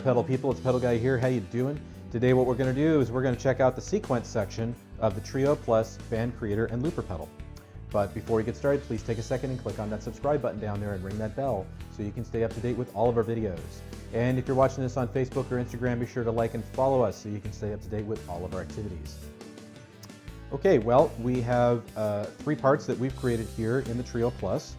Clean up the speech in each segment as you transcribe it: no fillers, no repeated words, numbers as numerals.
pedal people, it's PedalGuy here. How you doing? Today what we're going to do is we're going to check out the sequence section of the Trio Plus Band Creator and Looper pedal. But before we get started, please take a second and click on that subscribe button down there and ring that bell so you can stay up to date with all of our videos. And if you're watching this on Facebook or Instagram, be sure to like and follow us so you can stay up to date with all of our activities. Okay, well, we have 3 parts that we've created here in the Trio Plus.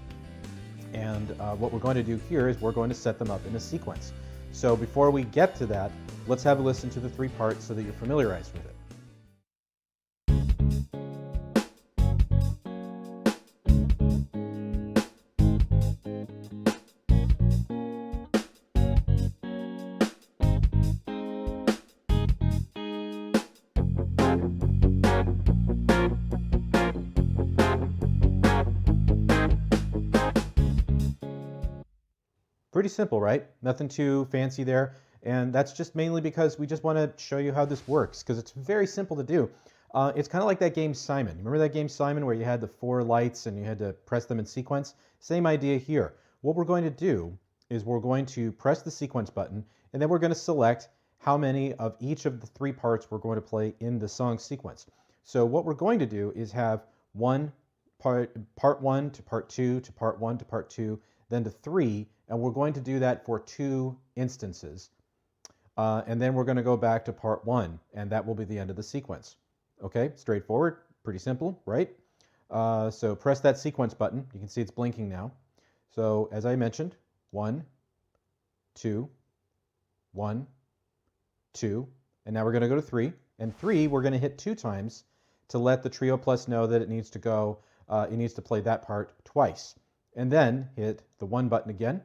And what we're going to do here is we're going to set them up in a sequence. So before we get to that, let's have a listen to the 3 parts so that you're familiarized with it. Pretty simple, right? Nothing too fancy there. And that's just mainly because we just want to show you how this works, because it's very simple to do. It's kind of like that game Simon. Remember that game Simon where you had the 4 lights and you had to press them in sequence? Same idea here. What we're going to do is we're going to press the sequence button, and then we're going to select how many of each of the 3 parts we're going to play in the song sequence. So what we're going to do is have part 1 to part 2 to part 1 to part 2, then to 3, and we're going to do that for 2 instances. And then we're going to go back to part 1, and that will be the end of the sequence. Okay, straightforward, pretty simple, right? So press that sequence button. You can see it's blinking now. So as I mentioned, 1, 2, 1, 2, and now we're going to go to 3. And 3 we're going to hit 2 times to let the Trio Plus know that it needs to go, it needs to play that part twice. And then hit the 1 button again.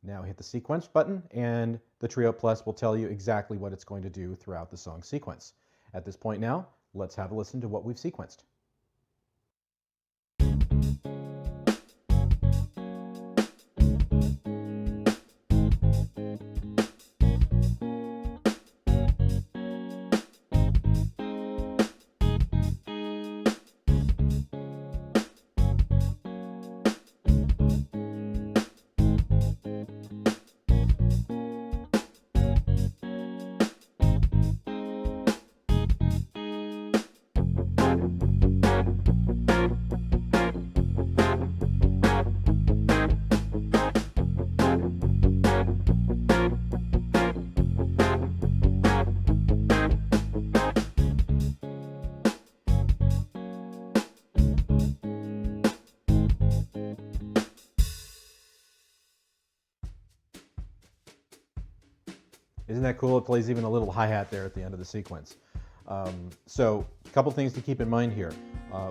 Now hit the sequence button, and the Trio Plus will tell you exactly what it's going to do throughout the song sequence. At this point now, let's have a listen to what we've sequenced. Isn't that cool? It plays even a little hi-hat there at the end of the sequence. So a couple things to keep in mind here.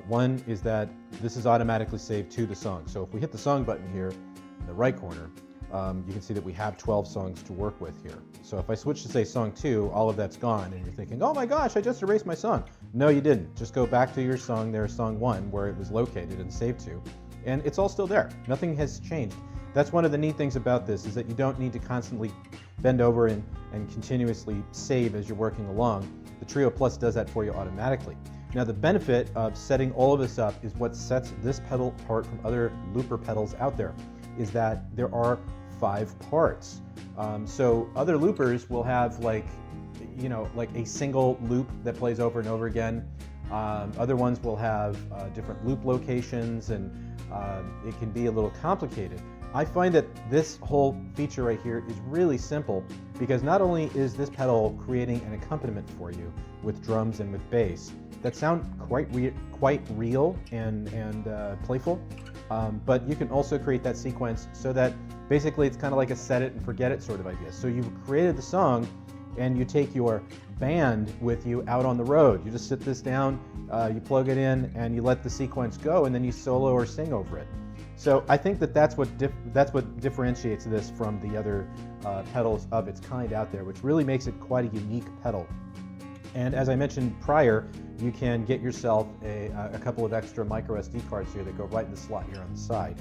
One is that this is automatically saved to the song. So if we hit the song button here in the right corner, you can see that we have 12 songs to work with here. So if I switch to say song 2, all of that's gone, and you're thinking, oh my gosh, I just erased my song. No, you didn't. Just go back to your song there, song 1, where it was located and saved to, and it's all still there. Nothing has changed. That's one of the neat things about this, is that you don't need to constantly bend over and continuously save as you're working along. The Trio Plus does that for you automatically. Now the benefit of setting all of this up is what sets this pedal apart from other looper pedals out there, is that there are 5 parts. So other loopers will have like a single loop that plays over and over again. Other ones will have different loop locations, and it can be a little complicated. I find that this whole feature right here is really simple, because not only is this pedal creating an accompaniment for you with drums and with bass that sound quite real and playful, but you can also create that sequence so that basically it's kind of like a set it and forget it sort of idea. So you've created the song, and you take your band with you out on the road. You just sit this down, you plug it in, and you let the sequence go, and then you solo or sing over it. So I think that that's what differentiates this from the other pedals of its kind out there, which really makes it quite a unique pedal. And as I mentioned prior, you can get yourself a couple of extra micro SD cards here that go right in the slot here on the side,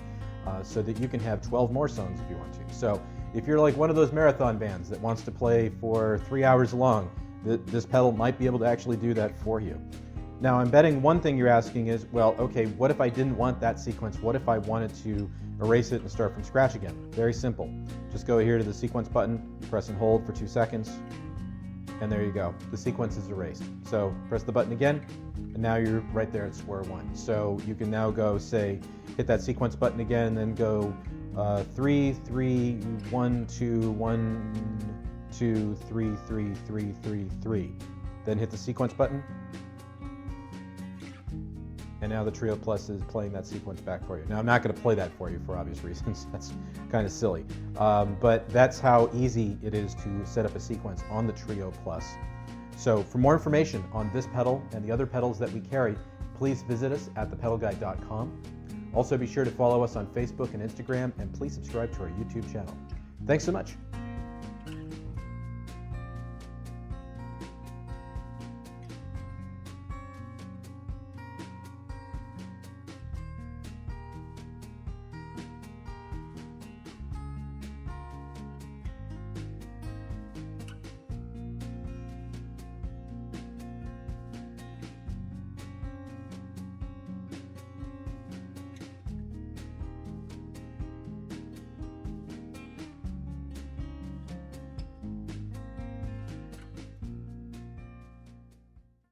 so that you can have 12 more songs if you want to. So if you're like one of those marathon bands that wants to play for 3 hours long, this pedal might be able to actually do that for you. Now I'm betting one thing you're asking is, well, okay, what if I didn't want that sequence? What if I wanted to erase it and start from scratch again? Very simple. Just go here to the sequence button, press and hold for 2 seconds, and there you go. The sequence is erased. So press the button again, and now you're right there at square one. So you can now go, say, hit that sequence button again, and then go 3, 3, 1, 2, 1, 2, 3, 3, 3, 3, 3. Then hit the sequence button, and now the Trio Plus is playing that sequence back for you. Now I'm not going to play that for you for obvious reasons. That's kind of silly. But that's how easy it is to set up a sequence on the Trio Plus. So for more information on this pedal and the other pedals that we carry, please visit us at ThePedalGuy.com. Also be sure to follow us on Facebook and Instagram, and please subscribe to our YouTube channel. Thanks so much.